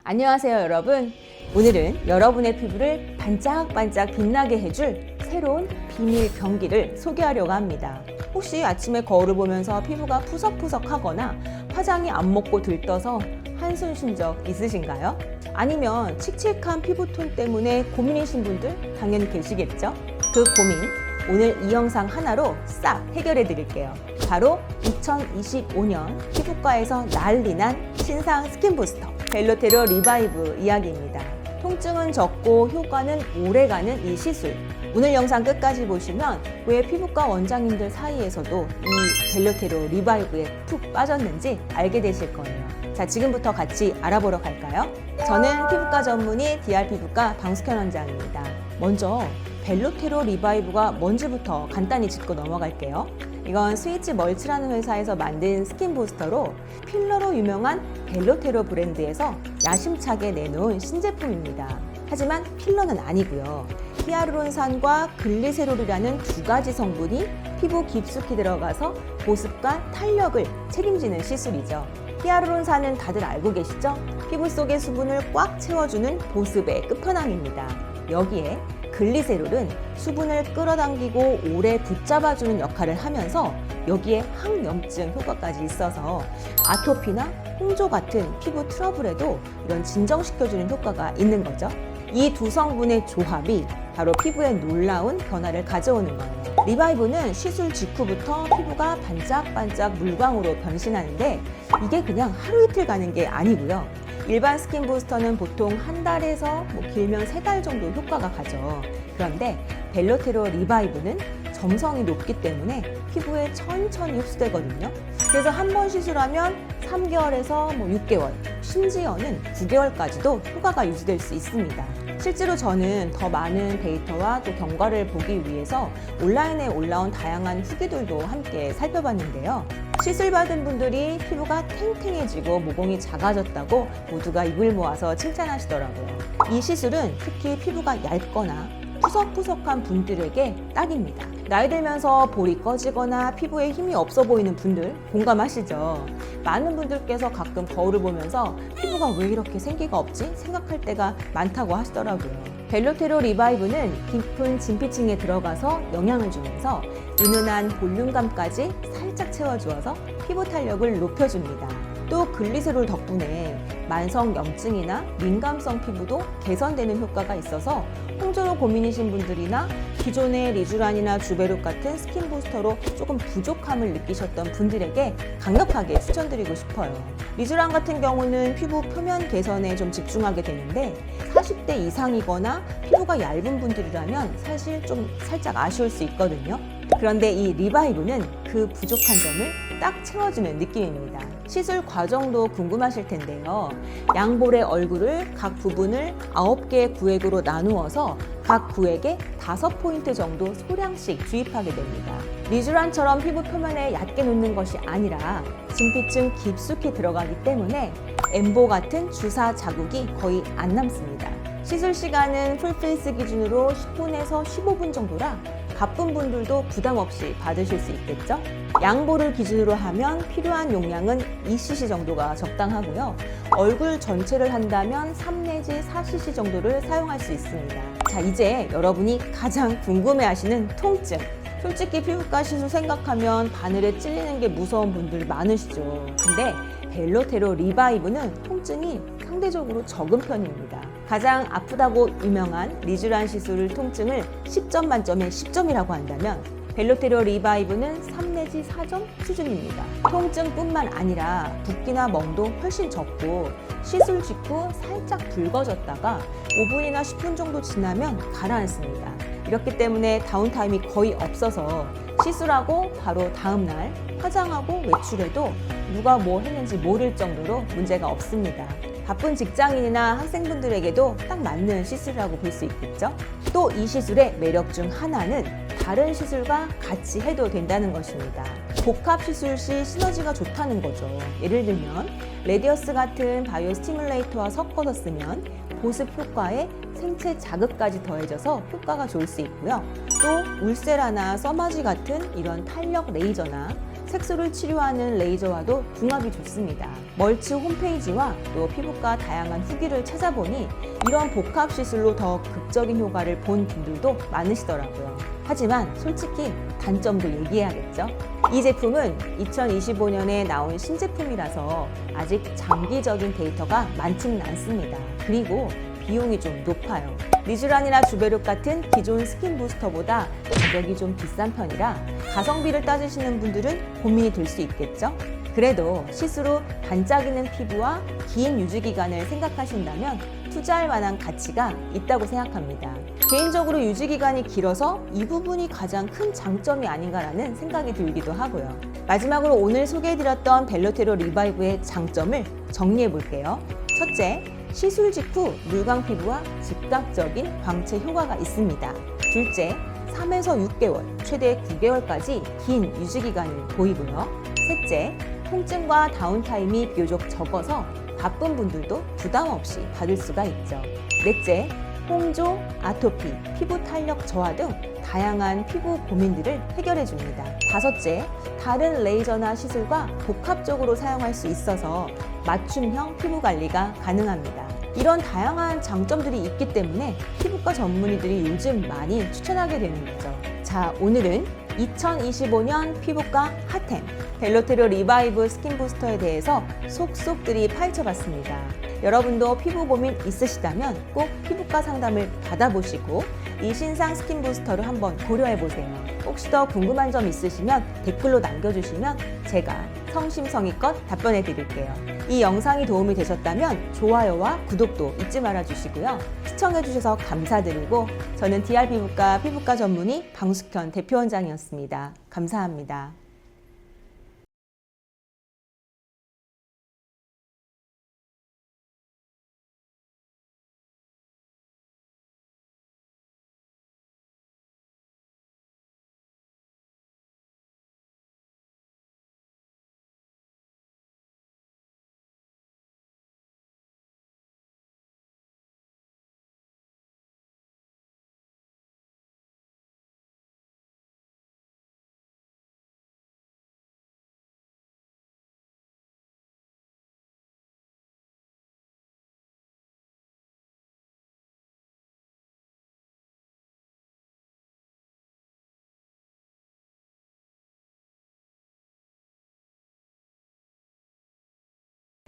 안녕하세요 여러분. 오늘은 여러분의 피부를 반짝반짝 빛나게 해줄 새로운 비밀 경기를 소개하려고 합니다. 혹시 아침에 거울을 보면서 피부가 푸석푸석하거나 화장이 안 먹고 들떠서 한숨 쉰 적 있으신가요? 아니면 칙칙한 피부톤 때문에 고민이신 분들 당연히 계시겠죠? 그 고민 오늘 이 영상 하나로 싹 해결해 드릴게요. 바로 2025년 피부과에서 난리난 신상 스킨 부스터 벨로테로 리바이브 이야기입니다. 통증은 적고 효과는 오래가는 이 시술. 오늘 영상 끝까지 보시면 왜 피부과 원장님들 사이에서도 이 벨로테로 리바이브에 푹 빠졌는지 알게 되실 거예요. 자, 지금부터 같이 알아보러 갈까요? 저는 피부과 전문의 DR피부과 방숙현 원장입니다. 먼저 벨로테로 리바이브가 뭔지부터 간단히 짚고 넘어갈게요. 이건 스위치 멀츠라는 회사에서 만든 스킨 부스터로 필러로 유명한 벨로테로 브랜드에서 야심차게 내놓은 신제품입니다. 하지만 필러는 아니고요. 히아루론산과 글리세롤이라는 두 가지 성분이 피부 깊숙이 들어가서 보습과 탄력을 책임지는 시술이죠. 히아루론산은 다들 알고 계시죠? 피부 속의 수분을 꽉 채워주는 보습의 끝판왕입니다. 여기에 글리세롤은 수분을 끌어당기고 오래 붙잡아주는 역할을 하면서 여기에 항염증 효과까지 있어서 아토피나 홍조 같은 피부 트러블에도 이런 진정시켜주는 효과가 있는 거죠. 이 두 성분의 조합이 바로 피부에 놀라운 변화를 가져오는 거예요. 리바이브는 시술 직후부터 피부가 반짝반짝 물광으로 변신하는데 이게 그냥 하루 이틀 가는 게 아니고요. 일반 스킨 부스터는 보통 한 달에서 길면 3달 정도 효과가 가죠. 그런데 벨로테로 리바이브는 점성이 높기 때문에 피부에 천천히 흡수되거든요. 그래서 한 번 시술하면 3개월에서 6개월, 심지어는 9개월까지도 효과가 유지될 수 있습니다. 실제로 저는 더 많은 데이터와 또 경과를 보기 위해서 온라인에 올라온 다양한 후기들도 함께 살펴봤는데요. 시술 받은 분들이 피부가 탱탱해지고 모공이 작아졌다고 모두가 입을 모아서 칭찬하시더라고요. 이 시술은 특히 피부가 얇거나 푸석푸석한 분들에게 딱입니다. 나이 들면서 볼이 꺼지거나 피부에 힘이 없어 보이는 분들 공감하시죠? 많은 분들께서 가끔 거울을 보면서 피부가 왜 이렇게 생기가 없지? 생각할 때가 많다고 하시더라고요. 벨로테로 리바이브는 깊은 진피층에 들어가서 영향을 주면서 은은한 볼륨감까지 살짝 채워주어서 피부 탄력을 높여줍니다. 또 글리세롤 덕분에 만성 염증이나 민감성 피부도 개선되는 효과가 있어서 홍조로 고민이신 분들이나 기존의 리쥬란이나 주베룩 같은 스킨 부스터로 조금 부족함을 느끼셨던 분들에게 강력하게 추천드리고 싶어요. 리쥬란 같은 경우는 피부 표면 개선에 좀 집중하게 되는데 40대 이상이거나 피부가 얇은 분들이라면 사실 좀 살짝 아쉬울 수 있거든요. 그런데 이 리바이브는 그 부족한 점을 딱 채워주는 느낌입니다. 시술 과정도 궁금하실 텐데요. 양볼의 얼굴을 각 부분을 9개의 구획으로 나누어서 각 구획에 5포인트 정도 소량씩 주입하게 됩니다. 리쥬란처럼 피부 표면에 얕게 놓는 것이 아니라 진피층 깊숙이 들어가기 때문에 엠보 같은 주사 자국이 거의 안 남습니다. 시술 시간은 풀페이스 기준으로 10분에서 15분 정도라 바쁜 분들도 부담 없이 받으실 수 있겠죠? 양볼을 기준으로 하면 필요한 용량은 2cc 정도가 적당하고요. 얼굴 전체를 한다면 3 내지 4cc 정도를 사용할 수 있습니다. 자, 이제 여러분이 가장 궁금해하시는 통증. 솔직히 피부과 시술 생각하면 바늘에 찔리는 게 무서운 분들 많으시죠. 근데 벨로테로 리바이브는 통증이 상대적으로 적은 편입니다. 가장 아프다고 유명한 리쥬란 시술 통증을 10점 만점에 10점이라고 한다면 벨로테로 리바이브는 3 내지 4점 수준입니다. 통증뿐만 아니라 붓기나 멍도 훨씬 적고 시술 직후 살짝 붉어졌다가 5분이나 10분 정도 지나면 가라앉습니다. 이렇기 때문에 다운타임이 거의 없어서 시술하고 바로 다음날 화장하고 외출해도 누가 뭐 했는지 모를 정도로 문제가 없습니다. 바쁜 직장인이나 학생분들에게도 딱 맞는 시술이라고 볼 수 있겠죠? 또 이 시술의 매력 중 하나는 다른 시술과 같이 해도 된다는 것입니다. 복합 시술 시 시너지가 좋다는 거죠. 예를 들면 레디어스 같은 바이오 스티뮬레이터와 섞어서 쓰면 보습 효과에 생체 자극까지 더해져서 효과가 좋을 수 있고요. 또 울세라나 써마지 같은 이런 탄력 레이저나 색소를 치료하는 레이저와도 궁합이 좋습니다. 멀츠 홈페이지와 또 피부과 다양한 후기를 찾아보니 이런 복합 시술로 더 극적인 효과를 본 분들도 많으시더라고요. 하지만 솔직히 단점도 얘기해야겠죠? 이 제품은 2025년에 나온 신제품이라서 아직 장기적인 데이터가 많지는 않습니다. 그리고 비용이 좀 높아요. 리쥬란이나 주베룩 같은 기존 스킨 부스터보다 가격이 좀 비싼 편이라 가성비를 따지시는 분들은 고민이 될 수 있겠죠? 그래도 시술 후 반짝이는 피부와 긴 유지 기간을 생각하신다면 투자할 만한 가치가 있다고 생각합니다. 개인적으로 유지 기간이 길어서 이 부분이 가장 큰 장점이 아닌가라는 생각이 들기도 하고요. 마지막으로 오늘 소개해드렸던 벨로테로 리바이브의 장점을 정리해 볼게요. 첫째, 시술 직후 물광 피부와 즉각적인 광채 효과가 있습니다. 둘째, 3에서 6개월, 최대 9개월까지 긴 유지 기간을 보이고요. 셋째, 통증과 다운타임이 비교적 적어서 바쁜 분들도 부담 없이 받을 수가 있죠. 넷째, 홍조, 아토피, 피부 탄력 저하 등 다양한 피부 고민들을 해결해 줍니다. 다섯째, 다른 레이저나 시술과 복합적으로 사용할 수 있어서 맞춤형 피부 관리가 가능합니다. 이런 다양한 장점들이 있기 때문에 피부과 전문의들이 요즘 많이 추천하게 되는 거죠. 자, 오늘은 2025년 피부과 핫템 벨로테로 리바이브 스킨 부스터에 대해서 속속들이 파헤쳐봤습니다. 여러분도 피부 고민 있으시다면 꼭 피부과 상담을 받아보시고 이 신상 스킨 부스터를 한번 고려해보세요. 혹시 더 궁금한 점 있으시면 댓글로 남겨주시면 제가 성심성의껏 답변해 드릴게요. 이 영상이 도움이 되셨다면 좋아요와 구독도 잊지 말아주시고요. 시청해주셔서 감사드리고 저는 DR 피부과 전문의 방숙현 대표원장이었습니다. 감사합니다.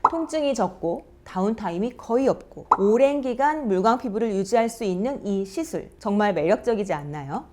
통증이 적고 다운타임이 거의 없고 오랜 기간 물광 피부를 유지할 수 있는 이 시술 정말 매력적이지 않나요?